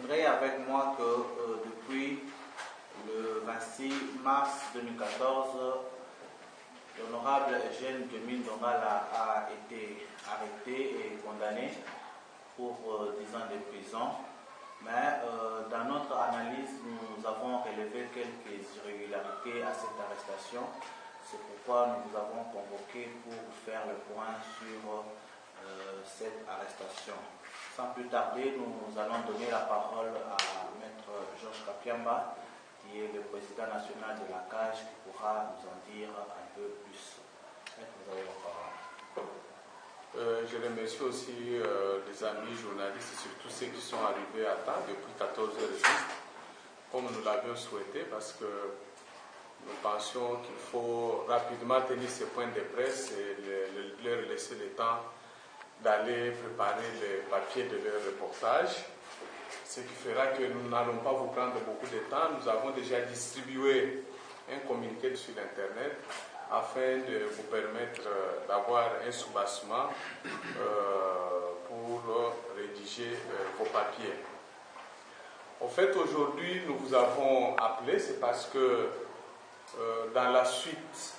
conviendrez avec moi que depuis le 26 mars 2014, l'honorable Eugène Diomine Dongala a été arrêté et condamné pour 10 ans de prison. Mais dans notre analyse, nous avons relevé quelques irrégularités à cette arrestation. C'est pourquoi nous vous avons convoqué pour faire le point sur cette arrestation. Sans plus tarder, nous allons donner la parole à Maître Georges Kapiamba, qui est le président national de la CAGE, qui pourra nous en dire un peu plus. Maître, vous avez la parole. Je remercie aussi les amis journalistes et surtout ceux qui sont arrivés à temps depuis 14 heures juste, comme nous l'avions souhaité, parce que nous pensions qu'il faut rapidement tenir ces points de presse et leur laisser le temps d'aller préparer les papiers de leur reportage, ce qui fera que nous n'allons pas vous prendre beaucoup de temps. Nous avons déjà distribué un communiqué sur Internet afin de vous permettre d'avoir un soubassement pour rédiger vos papiers. En fait, aujourd'hui, nous vous avons appelé, c'est parce que dans la suite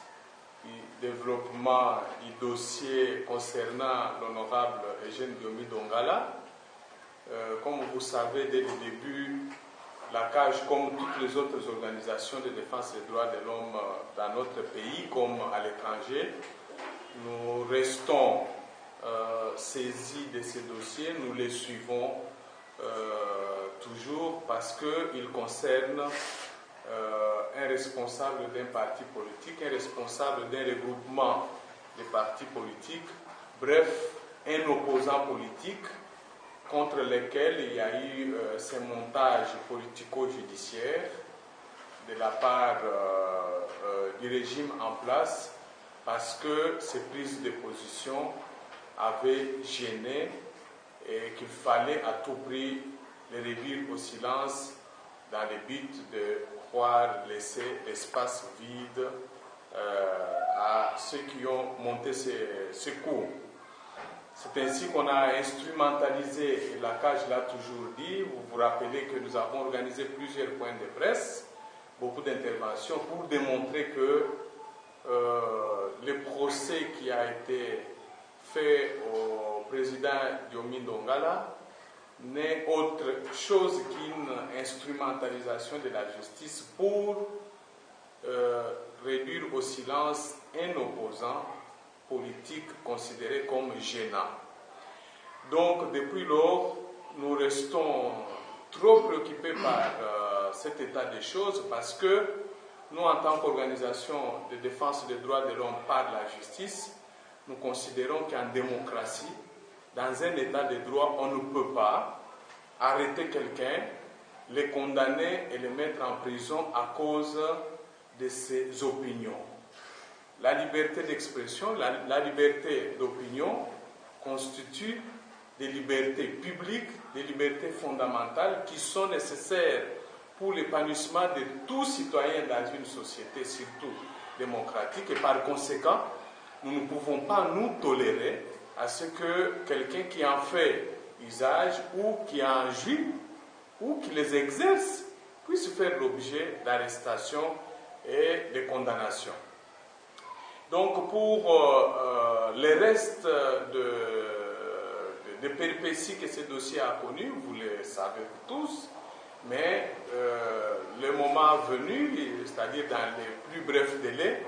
du développement du dossier concernant l'honorable Eugène Diomine Dongala, comme vous savez, dès le début, la CAGE, comme toutes les autres organisations de défense des droits de l'homme dans notre pays, comme à l'étranger, nous restons saisis de ces dossiers, nous les suivons toujours parce qu'ils concernent un responsable d'un parti politique, un responsable d'un regroupement de partis politiques, bref, un opposant politique contre lesquels il y a eu ces montages politico-judiciaires de la part du régime en place, parce que ces prises de position avaient gêné et qu'il fallait à tout prix les réduire au silence dans le but de pouvoir laisser l'espace vide à ceux qui ont monté ces coups. C'est ainsi qu'on a instrumentalisé, et la CAGE l'a toujours dit, vous vous rappelez que nous avons organisé plusieurs points de presse, beaucoup d'interventions pour démontrer que le procès qui a été fait au président Diomine Dongala n'est autre chose qu'une instrumentalisation de la justice pour réduire au silence un opposant politique considéré comme gênant. Donc, depuis lors, nous restons trop préoccupés par cet état des choses parce que nous, en tant qu'organisation de défense des droits de l'homme par la justice, nous considérons qu'en démocratie, dans un état de droit, on ne peut pas arrêter quelqu'un, le condamner et le mettre en prison à cause de ses opinions. La liberté d'expression, la liberté d'opinion constitue des libertés publiques, des libertés fondamentales qui sont nécessaires pour l'épanouissement de tout citoyen dans une société, surtout démocratique. Et par conséquent, nous ne pouvons pas nous tolérer à ce que quelqu'un qui en fait usage ou qui en jouit ou qui les exerce puisse faire l'objet d'arrestations et de condamnations. Donc pour le reste de péripéties que ce dossier a connues, vous le savez tous, mais le moment venu, c'est-à-dire dans les plus brefs délais,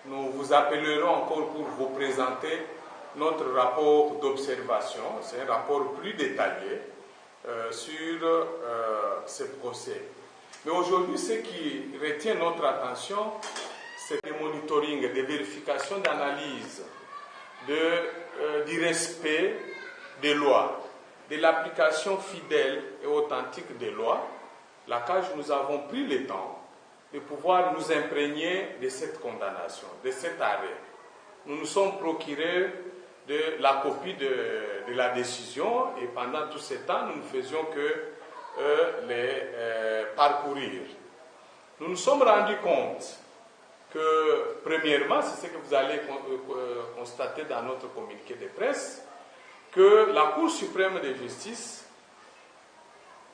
nous vous appellerons encore pour vous présenter notre rapport d'observation. C'est un rapport plus détaillé sur ce procès. Mais aujourd'hui, ce qui retient notre attention, c'est le monitoring, des vérifications d'analyse, du respect des lois, de l'application fidèle et authentique des lois. La CAGE, nous avons pris le temps de pouvoir nous imprégner de cette condamnation, de cet arrêt. Nous nous sommes procurés de la copie de la décision et pendant tout ce temps, nous ne faisions que les parcourir. Nous nous sommes rendus compte que, premièrement, c'est ce que vous allez constater dans notre communiqué de presse, que la Cour suprême de justice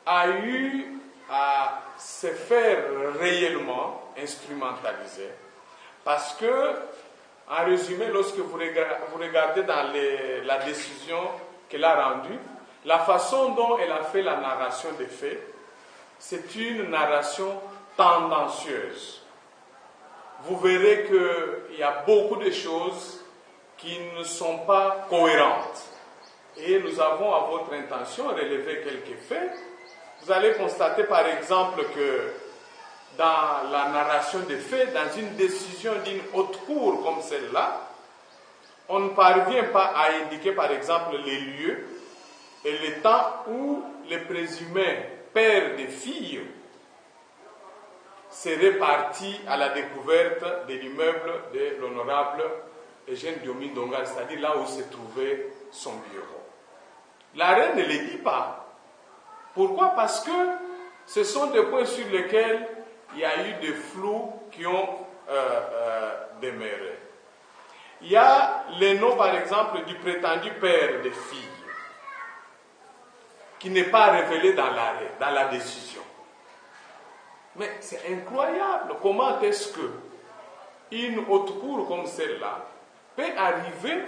a eu à se faire réellement instrumentaliser. Parce que, en résumé, lorsque vous regardez dans la décision qu'elle a rendue, la façon dont elle a fait la narration des faits, c'est une narration tendancieuse. Vous verrez qu'il y a beaucoup de choses qui ne sont pas cohérentes. Et nous avons à votre intention relevé quelques faits. Vous allez constater par exemple que dans la narration des faits, dans une décision d'une haute cour comme celle-là, on ne parvient pas à indiquer par exemple les lieux et le temps où les présumés pères des filles seraient partis à la découverte de l'immeuble de l'honorable Eugène Diomi Ndonga, c'est-à-dire là où se trouvait son bureau. La reine ne le dit pas. Pourquoi? Parce que ce sont des points sur lesquels il y a eu des flous qui ont demeuré. Il y a le nom, par exemple, du prétendu père des filles, qui n'est pas révélé dans l'arrêt, dans la décision. Mais c'est incroyable. Comment est-ce que une haute cour comme celle-là peut arriver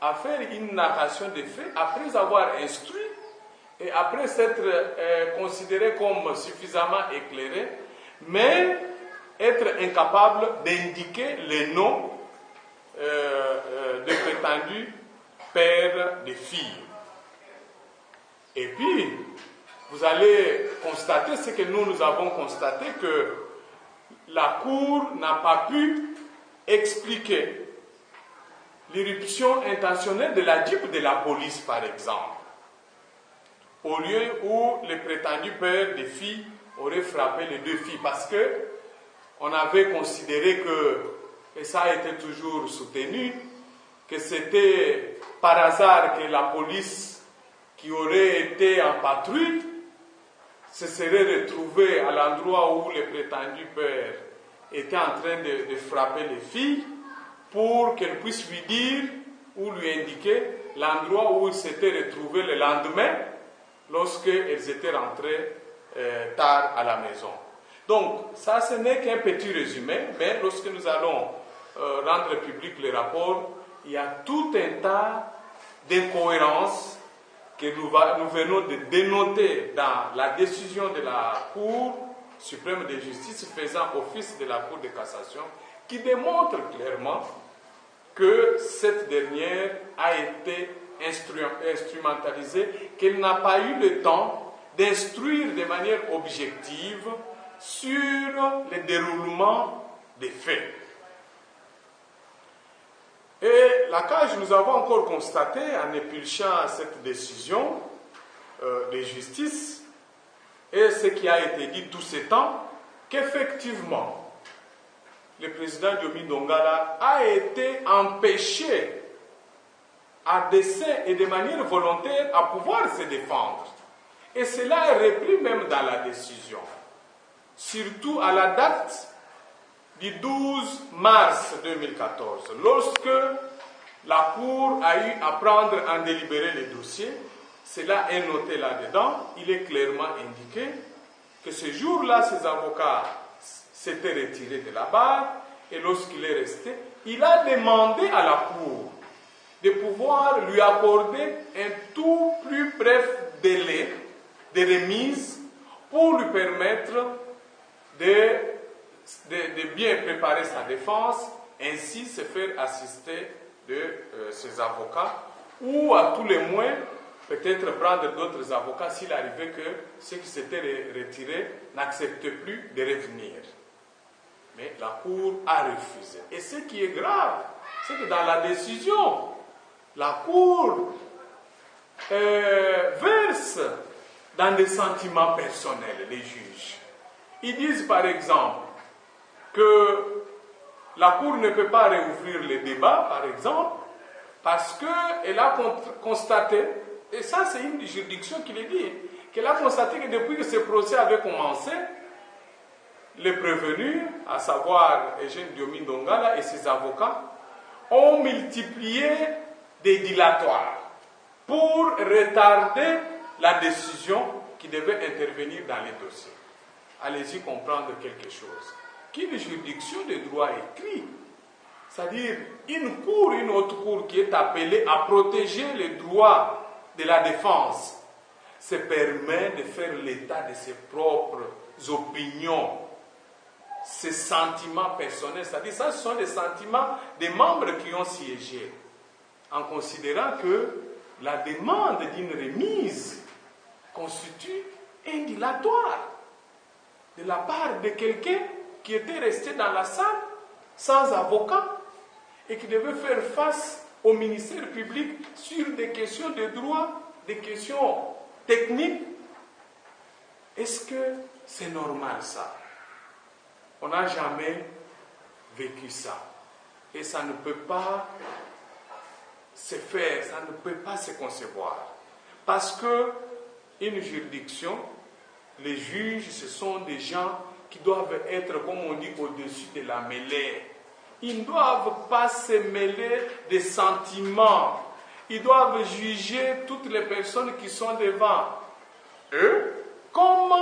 à faire une narration des faits après avoir instruit et après s'être considéré comme suffisamment éclairé, mais être incapable d'indiquer les noms des prétendus pères des filles. Et puis, vous allez constater ce que nous avons constaté, que la Cour n'a pas pu expliquer l'irruption intentionnelle de la jeep de la police, par exemple, au lieu où les prétendus pères des filles auraient frappé les deux filles, parce que on avait considéré que, et ça a été toujours soutenu, que c'était par hasard que la police qui aurait été en patrouille se serait retrouvée à l'endroit où les prétendus pères étaient en train de frapper les filles, pour qu'elles puissent lui dire ou lui indiquer l'endroit où ils s'étaient retrouvés le lendemain, lorsqu'elles étaient rentrées tard à la maison. Donc, ça, ce n'est qu'un petit résumé, mais lorsque nous allons rendre public les rapports, il y a tout un tas d'incohérences que nous venons de dénoter dans la décision de la Cour suprême de justice faisant office de la Cour de cassation, qui démontre clairement que cette dernière a été instrumentalisée, qu'elle n'a pas eu le temps d'instruire de manière objective sur le déroulement des faits. Et la CAJ, nous avons encore constaté, en épulchant cette décision de justice, et ce qui a été dit tout ce temps, qu'effectivement, le président Diomi Ndonga a été empêché à dessein et de manière volontaire à pouvoir se défendre. Et cela est repris même dans la décision. Surtout à la date du 12 mars 2014, lorsque la Cour a eu à prendre en délibéré les dossiers, cela est noté là-dedans, il est clairement indiqué que ce jour-là, ses avocats s'étaient retirés de la barre, et lorsqu'il est resté, il a demandé à la Cour de pouvoir lui accorder un tout plus bref délai de remise pour lui permettre de bien préparer sa défense, ainsi se faire assister de ses avocats, ou à tous les moins, peut-être prendre d'autres avocats s'il arrivait que ceux qui s'étaient retirés n'acceptaient plus de revenir. Mais la Cour a refusé. Et ce qui est grave, c'est que dans la décision, la Cour verse dans des sentiments personnels, les juges. Ils disent par exemple que la Cour ne peut pas réouvrir les débats, par exemple, parce qu'elle a constaté, et ça c'est une juridiction qui le dit, qu'elle a constaté que depuis que ce procès avait commencé, les prévenus, à savoir Eugène Diomi Ndonga et ses avocats, ont multiplié des dilatoires pour retarder la décision qui devaient intervenir dans les dossiers. Allez-y comprendre quelque chose. Qu'une juridiction de droit écrit, c'est-à-dire une cour, une autre cour qui est appelée à protéger les droits de la défense, se permet de faire l'état de ses propres opinions, ses sentiments personnels, c'est-à-dire ça, ce sont les sentiments des membres qui ont siégé, en considérant que la demande d'une remise constitue un dilatoire de la part de quelqu'un qui était resté dans la salle sans avocat et qui devait faire face au ministère public sur des questions de droit, des questions techniques. Est-ce que c'est normal ça? On n'a jamais vécu ça. Et ça ne peut pas se faire, ça ne peut pas se concevoir. Parce que une juridiction, les juges, ce sont des gens qui doivent être, comme on dit, au-dessus de la mêlée. Ils ne doivent pas se mêler des sentiments. Ils doivent juger toutes les personnes qui sont devant eux comme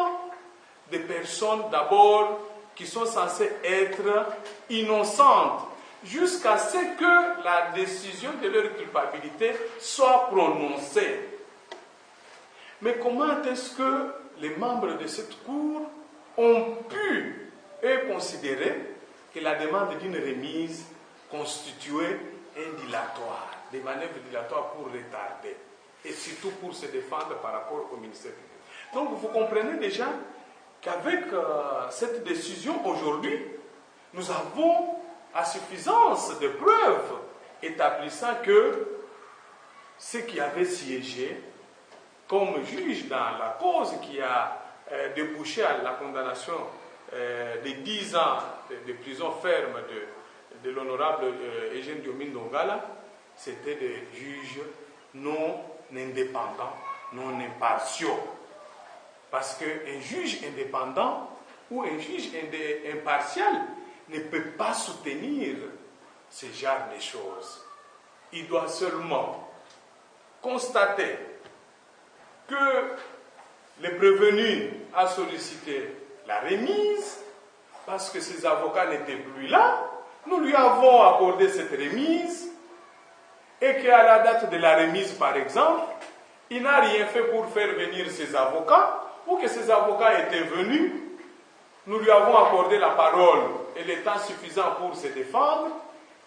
des personnes d'abord qui sont censées être innocentes jusqu'à ce que la décision de leur culpabilité soit prononcée. Mais comment est-ce que les membres de cette cour ont pu considérer que la demande d'une remise constituait un dilatoire, des manœuvres dilatoires pour retarder, et surtout pour se défendre par rapport au ministère public. Donc vous comprenez déjà qu'avec cette décision aujourd'hui, nous avons à suffisance de preuves établissant que ceux qui avaient siégé comme juge dans la cause qui a débouché à la condamnation de 10 ans de prison ferme de l'honorable Eugène Diomine Dongala, c'était des juges non indépendants, non impartiaux. Parce qu'un juge indépendant ou un juge impartial ne peut pas soutenir ce genre de choses. Il doit seulement constater que le prévenu a sollicité la remise parce que ses avocats n'étaient plus là. Nous lui avons accordé cette remise et qu'à la date de la remise, par exemple, il n'a rien fait pour faire venir ses avocats ou que ses avocats étaient venus. Nous lui avons accordé la parole et le temps suffisant pour se défendre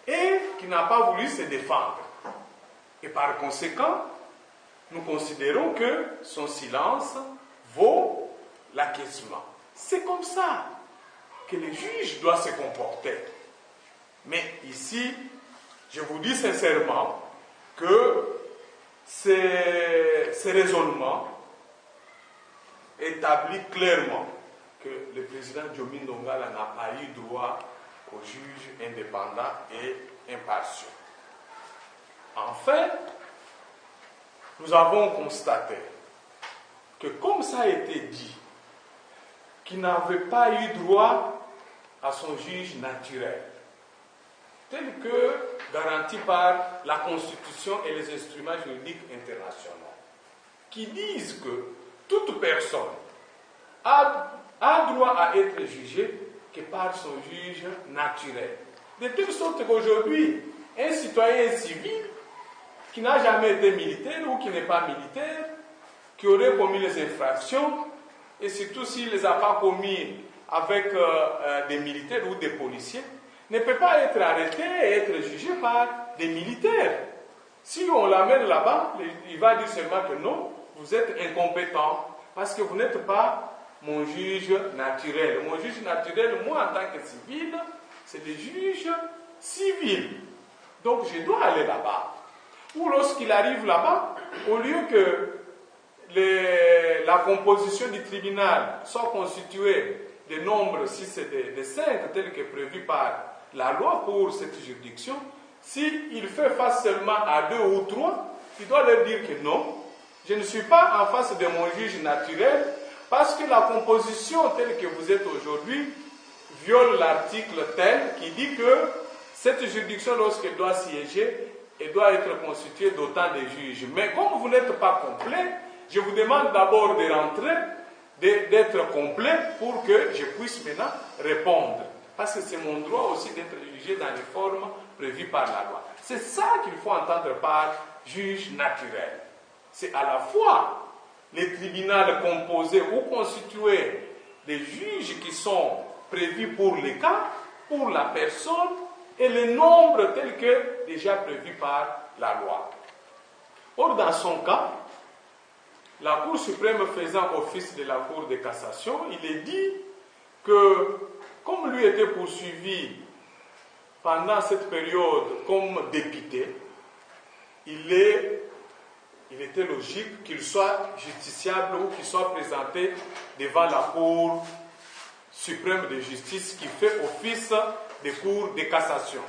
et qu'il n'a pas voulu se défendre. Et par conséquent, nous considérons que son silence vaut l'acquiescement. C'est comme ça que le juge doit se comporter. Mais ici, je vous dis sincèrement que ces raisonnements établissent clairement que le président Diomine Dongala n'a pas eu droit aux juges indépendants et impartiaux. Enfin, nous avons constaté que comme ça a été dit, qu'il n'avait pas eu droit à son juge naturel, tel que garanti par la Constitution et les instruments juridiques internationaux, qui disent que toute personne a droit à être jugée que par son juge naturel. De telle sorte qu'aujourd'hui, un citoyen civil qui n'a jamais été militaire ou qui n'est pas militaire, qui aurait commis les infractions, et surtout s'il ne les a pas commis avec des militaires ou des policiers, ne peut pas être arrêté et être jugé par des militaires. Si on l'amène là-bas, il va dire seulement que non, vous êtes incompétent, parce que vous n'êtes pas mon juge naturel. Mon juge naturel, moi en tant que civil, c'est le juge civil. Donc je dois aller là-bas. Ou lorsqu'il arrive là-bas, au lieu que la composition du tribunal soit constituée de nombre, si c'est de 5, tel que prévu par la loi pour cette juridiction, s'il fait face seulement à 2 ou 3, il doit leur dire que non, je ne suis pas en face de mon juge naturel, parce que la composition telle que vous êtes aujourd'hui viole l'article tel qui dit que cette juridiction, lorsqu'elle doit siéger, elle doit être constituée d'autant de juges. Mais comme vous n'êtes pas complet, je vous demande d'abord de rentrer, d'être complet pour que je puisse maintenant répondre. Parce que c'est mon droit aussi d'être jugé dans les formes prévues par la loi. C'est ça qu'il faut entendre par juge naturel. C'est à la fois les tribunaux composés ou constitués des juges qui sont prévus pour les cas, pour la personne, et le nombre tel que déjà prévu par la loi. Or, dans son cas, la Cour suprême faisant office de la Cour de cassation, il est dit que, comme lui était poursuivi pendant cette période comme député, il était logique qu'il soit justiciable ou qu'il soit présenté devant la Cour suprême de justice qui fait office de Cour de cassation.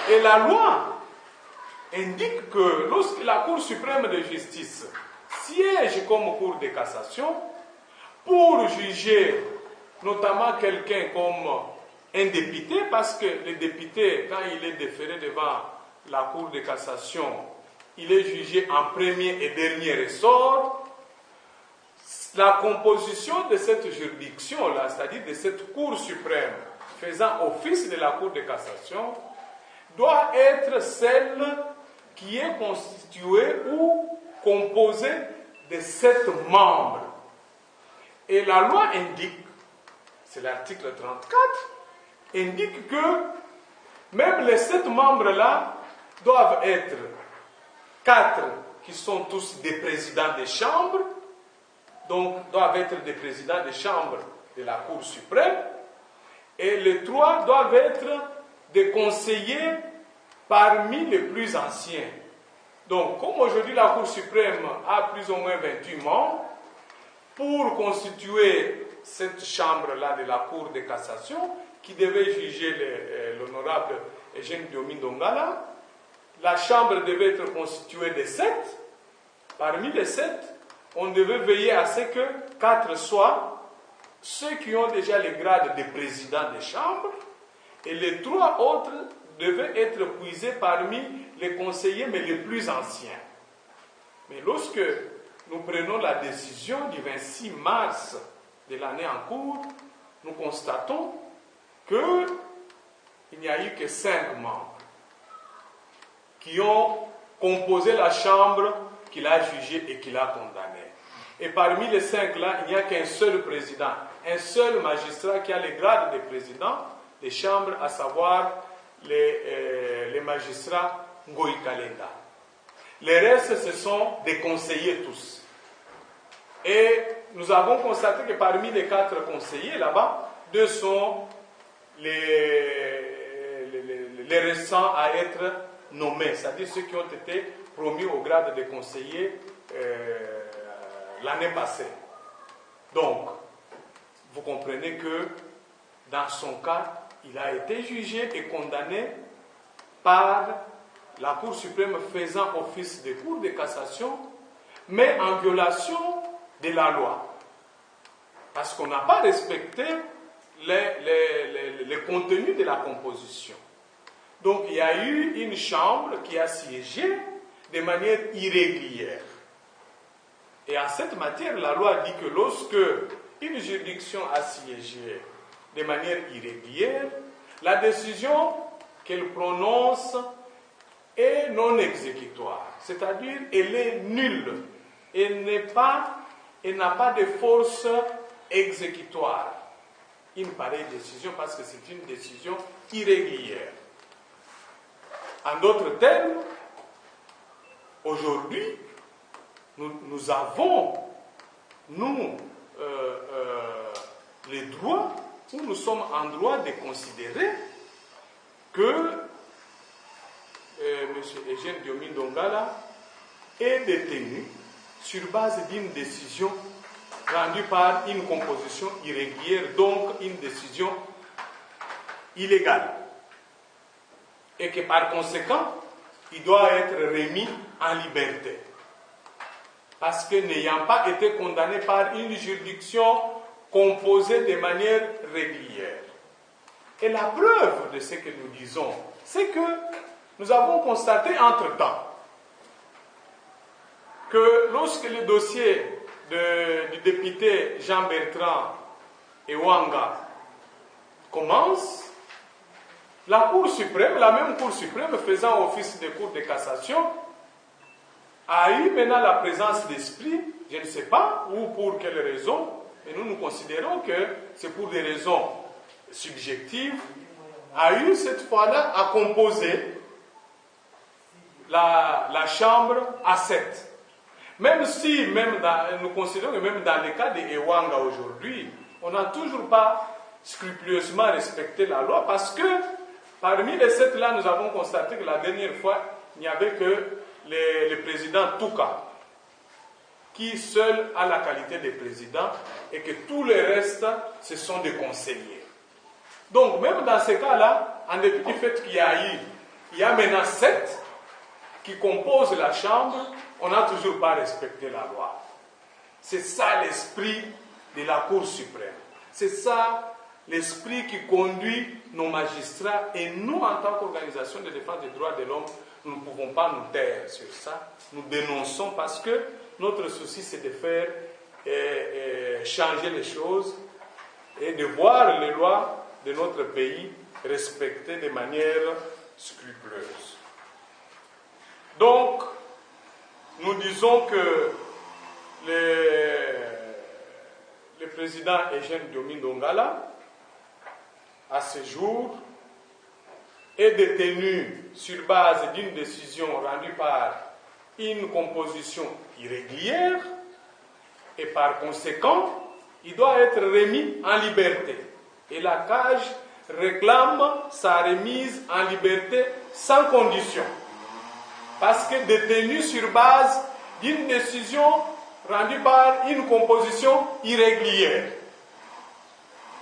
Et la loi indique que lorsque la Cour suprême de justice siège comme Cour de cassation, pour juger notamment quelqu'un comme un député, parce que le député, quand il est déféré devant la Cour de cassation, il est jugé en premier et dernier ressort. La composition de cette juridiction-là, c'est-à-dire de cette Cour suprême faisant office de la Cour de cassation, doit être celle qui est constituée ou composée de 7 membres. Et la loi indique, c'est l'article 34, indique que même les 7 membres-là doivent être 4 qui sont tous des présidents des chambres, donc doivent être des présidents des chambres de la Cour suprême, et les 3 doivent être des conseillers parmi les plus anciens. Donc, comme aujourd'hui la Cour suprême a plus ou moins 28 membres, pour constituer cette chambre-là de la Cour de cassation, qui devait juger l'honorable Eugène Biomi Ndongala, la chambre devait être constituée de 7. Parmi les 7, on devait veiller à ce que 4 soient ceux qui ont déjà le grade de président des chambres, et les 3 autres devaient être puisés parmi les conseillers, mais les plus anciens. Mais lorsque nous prenons la décision du 26 mars de l'année en cours, nous constatons qu'il n'y a eu que 5 membres qui ont composé la chambre qu'il a jugée et qu'il a condamnée. Et parmi les 5 là, il n'y a qu'un seul président, un seul magistrat qui a le grade de président des chambres, à savoir les magistrats Ngoï Kalenda. Les restes, ce sont des conseillers tous. Et nous avons constaté que parmi les 4 conseillers là-bas, 2 sont les récents à être nommés, c'est-à-dire ceux qui ont été promus au grade de conseillers l'année passée. Donc, vous comprenez que dans son cas, il a été jugé et condamné par la Cour suprême faisant office de Cour de cassation, mais en violation de la loi. Parce qu'on n'a pas respecté le contenu de la composition. Donc il y a eu une chambre qui a siégé de manière irrégulière. Et en cette matière, la loi dit que lorsque une juridiction a siégé de manière irrégulière, la décision qu'elle prononce est non exécutoire. C'est-à-dire, elle est nulle. Elle n'a pas de force exécutoire. Une pareille décision, parce que c'est une décision irrégulière. En d'autres termes, aujourd'hui, nous avons, les droits, où nous sommes en droit de considérer que M. Eugène Biomi Ndongala est détenu sur base d'une décision rendue par une composition irrégulière, donc une décision illégale. Et que par conséquent, il doit être remis en liberté. Parce que n'ayant pas été condamné par une juridiction composée de manière régulière. Et la preuve de ce que nous disons, c'est que nous avons constaté entre-temps que lorsque le dossier du député Jean-Bertrand Ewanga commence, la Cour suprême, la même Cour suprême faisant office de Cour de cassation, a eu maintenant la présence d'esprit, je ne sais pas, ou pour quelles raisons, mais nous considérons que c'est pour des raisons subjectives, a eu cette fois-là à composer la chambre à 7. Même si, nous considérons que même dans le cas de Ewanga aujourd'hui, on n'a toujours pas scrupuleusement respecté la loi, parce que parmi les 7 là, nous avons constaté que la dernière fois, il n'y avait que le président Touka, qui seul a la qualité de président, et que tous les restes, ce sont des conseillers. Donc, même dans ces cas-là, en dépit du fait qu'il y a maintenant 7 qui composent la Chambre, on n'a toujours pas respecté la loi. C'est ça l'esprit de la Cour suprême. C'est ça l'esprit qui conduit nos magistrats, et nous, en tant qu'organisation de défense des droits de l'homme, nous ne pouvons pas nous taire sur ça. Nous dénonçons parce que notre souci, c'est de faire changer les choses et de voir les lois de notre pays respectées de manière scrupuleuse. Donc, nous disons que le président Eugène Diomi Ndongala, à ce jour, est détenu sur base d'une décision rendue par une composition irrégulière, et par conséquent, il doit être remis en liberté. Et la CAJ réclame sa remise en liberté sans condition, parce que détenu sur base d'une décision rendue par une composition irrégulière.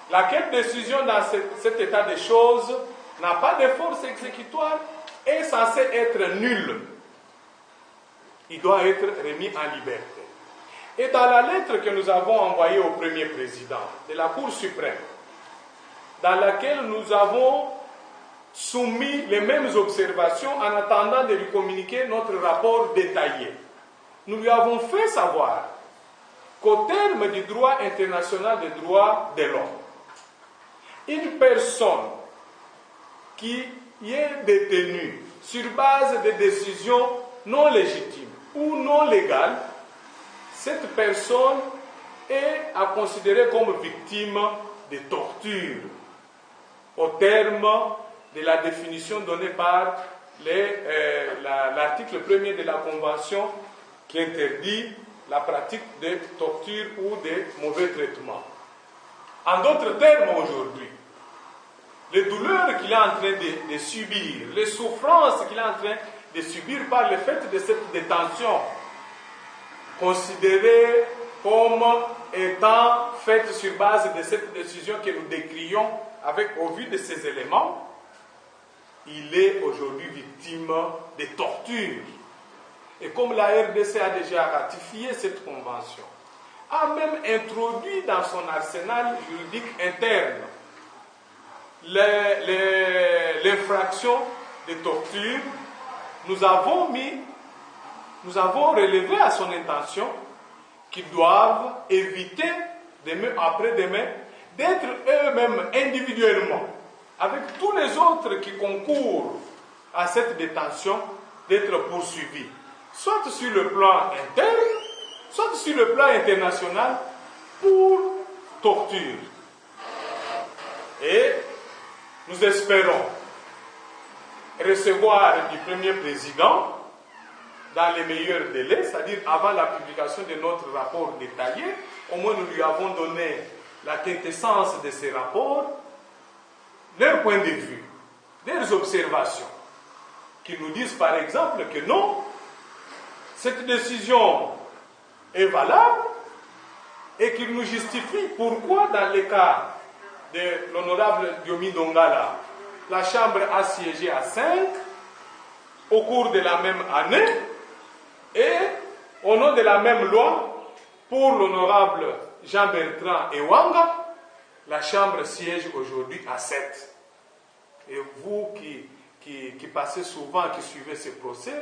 Laquelle décision dans cet état de choses n'a pas de force exécutoire, est censée être nulle. Il doit être remis en liberté. Et dans la lettre que nous avons envoyée au premier président de la Cour suprême, dans laquelle nous avons soumis les mêmes observations en attendant de lui communiquer notre rapport détaillé, nous lui avons fait savoir qu'au terme du droit international des droits de l'homme, une personne qui est détenue sur base de décisions non légitimes ou non légales, cette personne est à considérer comme victime de torture au terme de la définition donnée par l'article 1er de la Convention qui interdit la pratique de torture ou de mauvais traitements. En d'autres termes, aujourd'hui, les douleurs qu'il est en train de subir, les souffrances qu'il est en train de subir par le fait de cette détention, considérée comme étant faite sur base de cette décision que nous décrions au vu de ces éléments, il est aujourd'hui victime de tortures. Et comme la RDC a déjà ratifié cette convention, a même introduit dans son arsenal juridique interne l'infraction de torture, nous avons relevé à son intention qu'ils doivent éviter demain après-demain d'être eux-mêmes individuellement, avec tous les autres qui concourent à cette détention, d'être poursuivis, soit sur le plan interne, soit sur le plan international, pour torture. Et nous espérons recevoir du premier président, dans les meilleurs délais, c'est-à-dire avant la publication de notre rapport détaillé, au moins nous lui avons donné la quintessence de ces rapports, leur point de vue, leurs observations, qui nous disent par exemple que non, cette décision est valable et qu'ils nous justifient pourquoi dans le cas de l'honorable Diomi Ndongala, la Chambre a siégé à 5 au cours de la même année, et au nom de la même loi, pour l'honorable Jean-Bertrand Ewanga, la Chambre siège aujourd'hui à 7. Et vous qui passez souvent, qui suivez ces procès,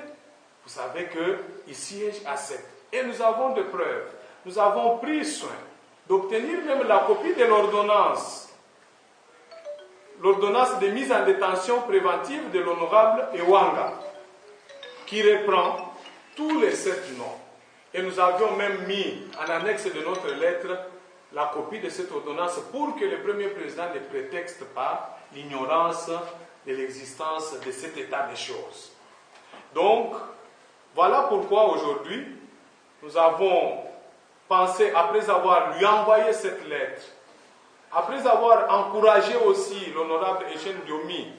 vous savez qu'il siège à 7. Et nous avons des preuves. Nous avons pris soin d'obtenir même la copie de l'ordonnance. L'ordonnance de mise en détention préventive de l'honorable Ewanga, qui reprend tous les 7 noms. Et nous avions même mis en annexe de notre lettre la copie de cette ordonnance pour que le premier président ne prétexte pas l'ignorance de l'existence de cet état des choses. Donc, voilà pourquoi aujourd'hui, nous avons pensé, après avoir lui envoyé cette lettre, après avoir encouragé aussi l'honorable Eugène Diomi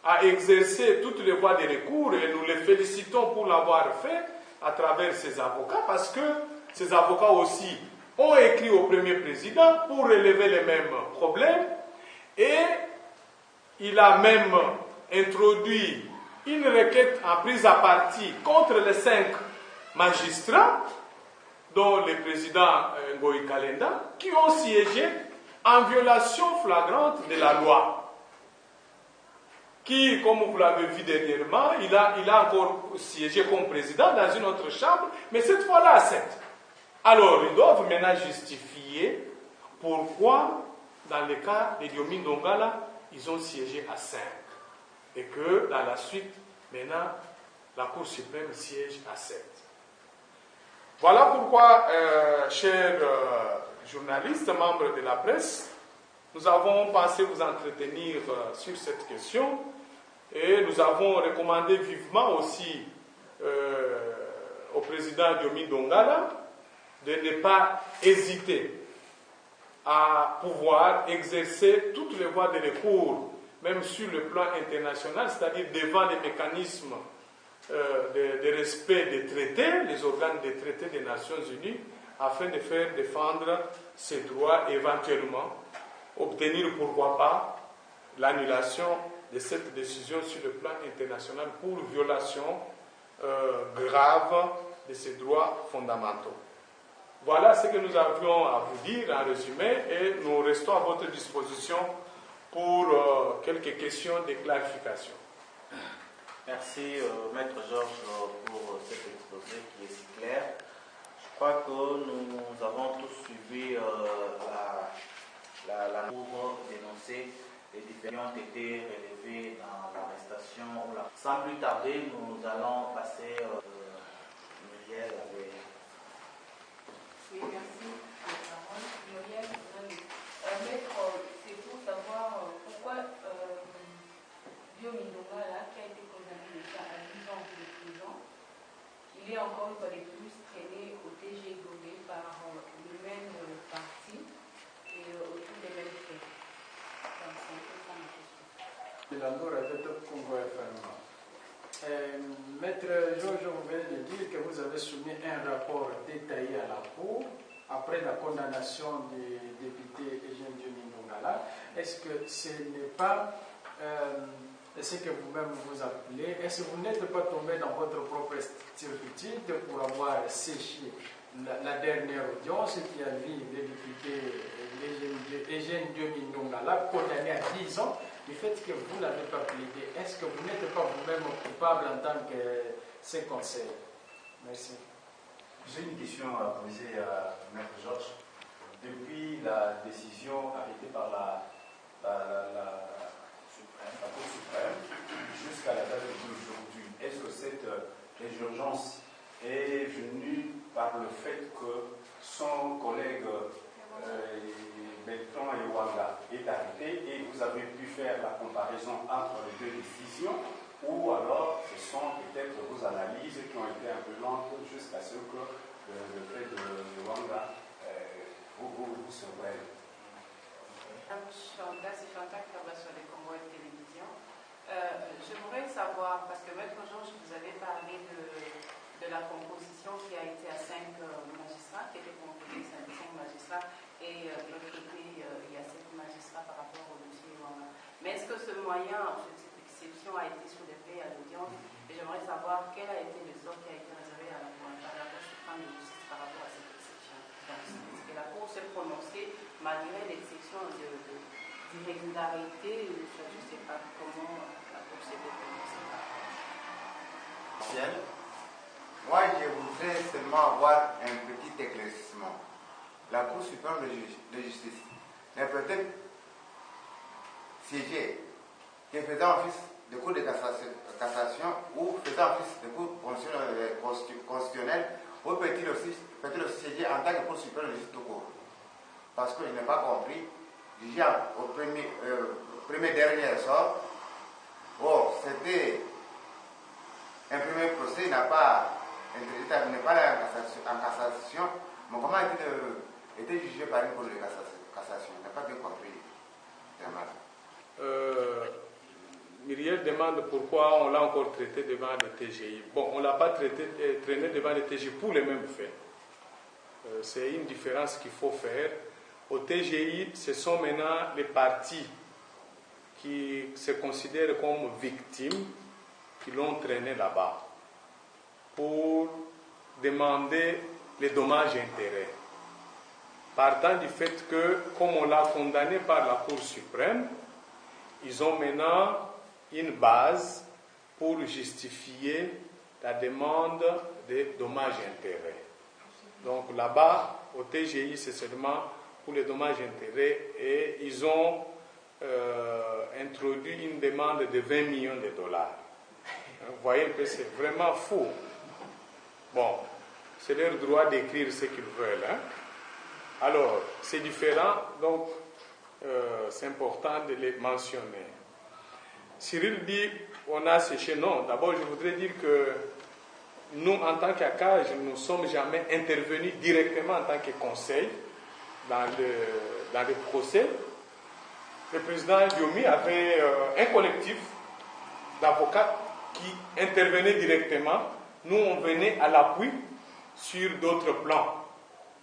à exercer toutes les voies de recours, et nous les félicitons pour l'avoir fait à travers ses avocats, parce que ces avocats aussi ont écrit au premier président pour relever les mêmes problèmes, et il a même introduit une requête en prise à partie contre les 5 magistrats, dont le président Ngoï Kalenda, qui ont siégé en violation flagrante de la loi. Qui, comme vous l'avez vu dernièrement, il a encore siégé comme président dans une autre chambre, mais cette fois-là à 7. Alors, ils doivent maintenant justifier pourquoi, dans le cas de Diomi Ndongala, ils ont siégé à 5. Et que, dans la suite, maintenant, la Cour suprême siège à 7. Voilà pourquoi, chers journalistes, membres de la presse, nous avons pensé vous entretenir sur cette question et nous avons recommandé vivement aussi au président Diomi Ndongala de ne pas hésiter à pouvoir exercer toutes les voies de recours, même sur le plan international, c'est-à-dire devant les mécanismes de respect des traités, les organes des traités des Nations Unies, afin de faire défendre ses droits et éventuellement obtenir, pourquoi pas, l'annulation de cette décision sur le plan international pour violation grave de ses droits fondamentaux. Voilà ce que nous avions à vous dire en résumé et nous restons à votre disposition pour quelques questions de clarification. Merci, Maître Georges, pour cet exposé qui est si clair. Je crois que nous avons tous suivi la pour dénoncer les différents qui ont été relevés dans l'arrestation. Sans plus tarder, nous allons passer Muriel avec. Oui, merci. Muriel, Maître, c'est pour savoir pourquoi Diomi Ndongala, qui a été condamné déjà à 10 ans de prison, il est encore une fois de plus traîné au TG Gomé par le même parti et autour des mêmes faits. Donc, c'est un peu ça ma question. Allora, detto Congo FM. Maître Georges, vous venez de dire que vous avez soumis un rapport détaillé à la Cour après la condamnation du député Eugène Diomi Ndongala. Est-ce que ce n'est pas ce que vous-même vous appelez, est-ce que vous n'êtes pas tombé dans votre propre turpitude pour avoir séché la dernière audience qui a vu le député Eugène Diomi Ndongala condamné à 10 ans du fait que vous n'avez pas plaidé? Est-ce que vous n'êtes pas vous-même coupable en tant que ses conseils? Merci. J'ai une question à poser à Maître Georges. Depuis la décision arrêtée par la Cour suprême jusqu'à la date d'aujourd'hui, est-ce que cette résurgence est venue par le fait que son collègue Bertrand Ewanga est arrêté et vous avez pu faire la comparaison entre les deux décisions, ou alors ce sont peut-être vos analyses qui ont été un peu lentes jusqu'à ce que le fait de Ewanga vous surprenne? C'est Chantal Kaba sur les Congo et Télévision. J'aimerais savoir, parce que Maître Georges, vous avez parlé de la composition qui a été à 5 magistrats, qui était composée de 5 magistrats, et de l'autre côté, il y a 7 magistrats par rapport au dossier Ewanga. Mais est-ce que ce moyen, cette exception a été soulevé à l'audience? Et j'aimerais savoir quel a été le sort qui a été réservé à la Cour suprême de justice par rapport à cette exception. Donc, est-ce que la Cour s'est prononcée malgré l'exception d'irrégularité? Je ne sais pas comment la Cour s'est prononcée. Moi, je voudrais seulement avoir un petit éclaircissement. La Cour suprême de justice n'est peut-être siégée que faisant office de cour de cassation ou faisant office de cour constitutionnelle, ou peut-il aussi siéger en tant que Cour suprême de justice tout court? Parce qu'il n'a pas compris, jugé au premier dernier sort. Or, c'était un premier procès, il n'est pas là en cassation, mais comment a-t-il été jugé par une cour de cassation? Il n'a pas bien compris. Myriel demande pourquoi on l'a encore traité devant le TGI. Bon, on ne l'a pas traîné devant le TGI pour les mêmes faits. C'est une différence qu'il faut faire. Au TGI, ce sont maintenant les parties qui se considèrent comme victimes qui l'ont traîné là-bas pour demander les dommages et intérêts. Partant du fait que, comme on l'a condamné par la Cour suprême, ils ont maintenant une base pour justifier la demande des dommages et intérêts. Donc là-bas, au TGI, c'est seulement pour les dommages et intérêts et ils ont introduit une demande de 20 millions de dollars. Vous voyez que c'est vraiment fou. Bon, c'est leur droit d'écrire ce qu'ils veulent. Hein? Alors, c'est différent, donc c'est important de les mentionner. Cyril dit, on a séché. Non, d'abord je voudrais dire que nous, en tant qu'ACAJ, nous ne sommes jamais intervenus directement en tant que conseil dans le procès. Le président Diomi avait un collectif d'avocats qui intervenait directement. Nous, on venait à l'appui sur d'autres plans.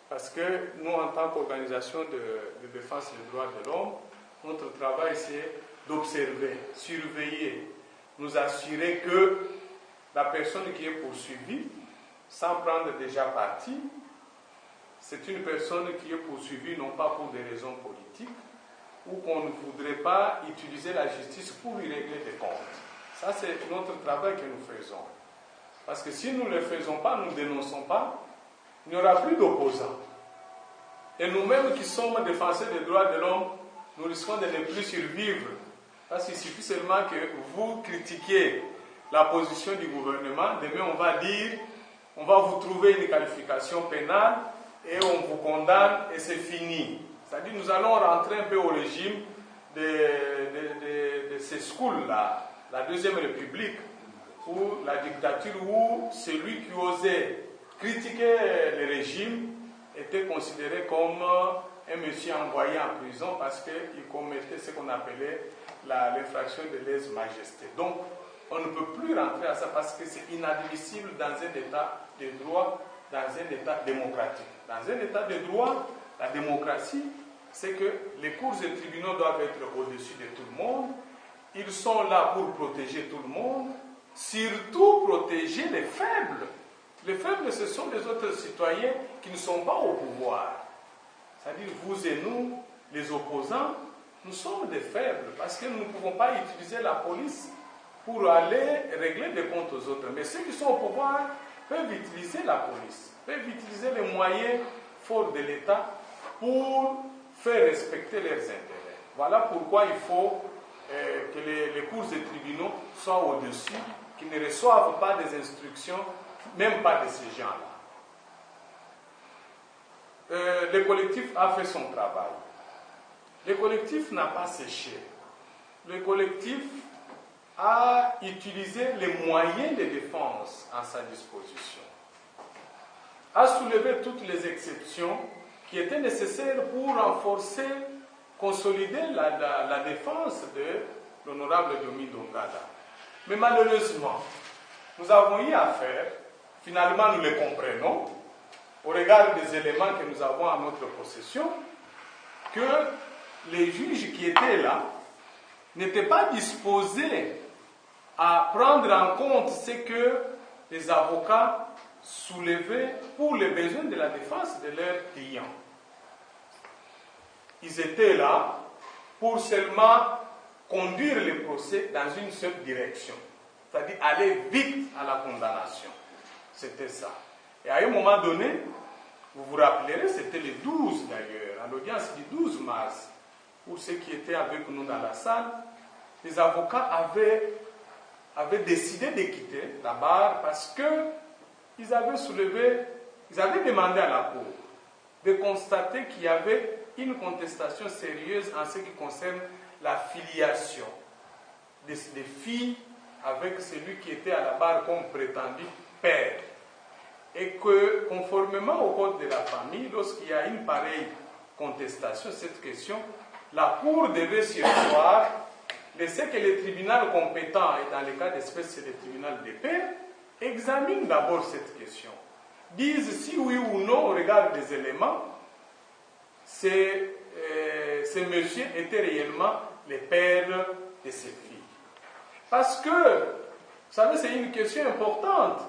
Parce que nous, en tant qu'organisation de défense des droits de l'homme, notre travail, c'est d'observer, surveiller, nous assurer que la personne qui est poursuivie, sans prendre déjà parti, c'est une personne qui est poursuivie non pas pour des raisons politiques, ou qu'on ne voudrait pas utiliser la justice pour y régler des comptes. Ça, c'est notre travail que nous faisons. Parce que si nous ne le faisons pas, nous ne dénonçons pas, il n'y aura plus d'opposants. Et nous-mêmes qui sommes défenseurs des droits de l'homme, nous risquons de ne plus survivre. Parce qu'il suffit seulement que vous critiquiez la position du gouvernement, demain on va dire, on va vous trouver une qualification pénale et on vous condamne et c'est fini. C'est-à-dire nous allons rentrer un peu au régime de ces schools-là, la Deuxième République, où la dictature, où celui qui osait critiquer le régime était considéré comme un monsieur envoyé en prison parce qu'il commettait ce qu'on appelait l'infraction de lèse-majesté. Donc, on ne peut plus rentrer à ça parce que c'est inadmissible dans un état de droit, dans un état démocratique. Dans un état de droit, la démocratie, c'est que les cours et tribunaux doivent être au-dessus de tout le monde. Ils sont là pour protéger tout le monde, surtout protéger les faibles. Les faibles, ce sont les autres citoyens qui ne sont pas au pouvoir. C'est-à-dire, vous et nous, les opposants, nous sommes des faibles parce que nous ne pouvons pas utiliser la police pour aller régler des comptes aux autres. Mais ceux qui sont au pouvoir peuvent utiliser la police, peuvent utiliser les moyens forts de l'État pour faire respecter leurs intérêts. Voilà pourquoi il faut que les cours et tribunaux soient au-dessus, qu'ils ne reçoivent pas des instructions, même pas de ces gens-là. Le collectif a fait son travail. Le collectif n'a pas séché. Le collectif a utilisé les moyens de défense à sa disposition, a soulevé toutes les exceptions qui étaient nécessaires pour renforcer, consolider la défense de l'honorable Diomi Dongada. Mais malheureusement, nous avons eu affaire, finalement nous le comprenons, au regard des éléments que nous avons à notre possession, que les juges qui étaient là n'étaient pas disposés à prendre en compte ce que les avocats soulevaient pour les besoins de la défense de leurs clients. Ils étaient là pour seulement conduire le procès dans une seule direction, c'est-à-dire aller vite à la condamnation. C'était ça. Et à un moment donné, vous vous rappellerez, c'était le 12 d'ailleurs, à l'audience du 12 mars, pour ceux qui étaient avec nous dans la salle, les avocats avaient décidé de quitter la barre parce qu'ils avaient demandé à la Cour de constater qu'il y avait une contestation sérieuse en ce qui concerne la filiation des filles avec celui qui était à la barre comme prétendu père. Et que, conformément au code de la famille, lorsqu'il y a une pareille contestation, cette question, la Cour devait surseoir, laisser que le tribunal compétent, et dans le cas d'espèce c'est le tribunal de paix, examine d'abord cette question. Disent si oui ou non, au regard des éléments, ce monsieur était réellement le père de ses filles. Parce que, vous savez, c'est une question importante.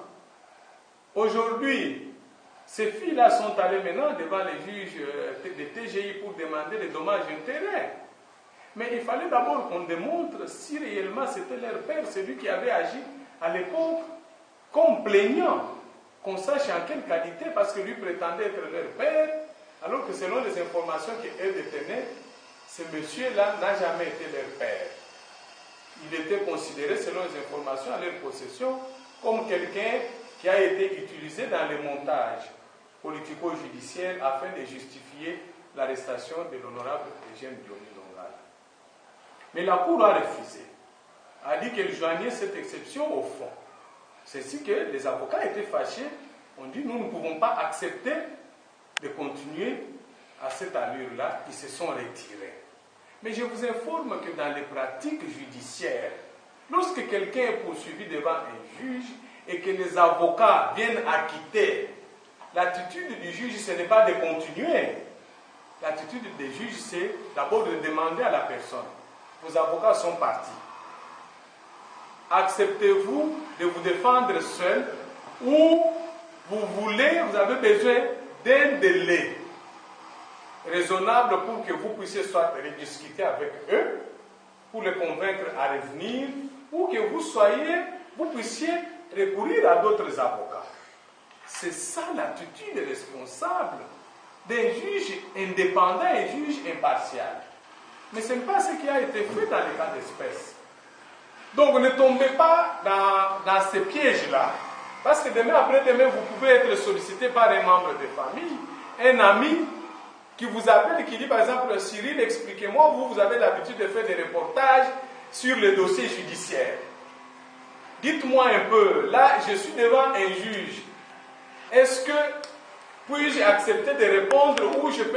Aujourd'hui, ces filles-là sont allées maintenant devant les juges de TGI pour demander les dommages-intérêts. Mais il fallait d'abord qu'on démontre si réellement c'était leur père, celui qui avait agi à l'époque comme plaignant, qu'on sache en quelle qualité, parce que lui prétendait être leur père, alors que selon les informations qu'elle détenait, ce monsieur-là n'a jamais été leur père. Il était considéré, selon les informations à leur possession, comme quelqu'un qui a été utilisé dans les montages politico-judiciaires afin de justifier l'arrestation de l'honorable Eugène Diony Longala. Mais la Cour a refusé, a dit qu'elle joignait cette exception au fond. C'est ainsi que les avocats étaient fâchés, ont dit nous ne pouvons pas accepter de continuer à cette allure-là, ils se sont retirés. Mais je vous informe que dans les pratiques judiciaires, lorsque quelqu'un est poursuivi devant un juge et que les avocats viennent acquitter, l'attitude du juge, ce n'est pas de continuer. L'attitude des juges, c'est d'abord de demander à la personne, vos avocats sont partis. Acceptez-vous de vous défendre seul ou vous avez besoin d'un délai raisonnable pour que vous puissiez soit rediscuter avec eux, pour les convaincre à revenir, ou que vous puissiez recourir à d'autres avocats. C'est ça l'attitude responsable d'un juge indépendant et juge impartial. Mais ce n'est pas ce qui a été fait dans les cas d'espèce. Donc ne tombez pas dans ces pièges-là, parce que demain après-demain, vous pouvez être sollicité par un membre de famille, un ami, qui vous appelle et qui dit par exemple, Cyril, expliquez-moi, vous avez l'habitude de faire des reportages sur les dossiers judiciaires. Dites-moi un peu, là je suis devant un juge, est-ce que puis-je accepter de répondre ou je peux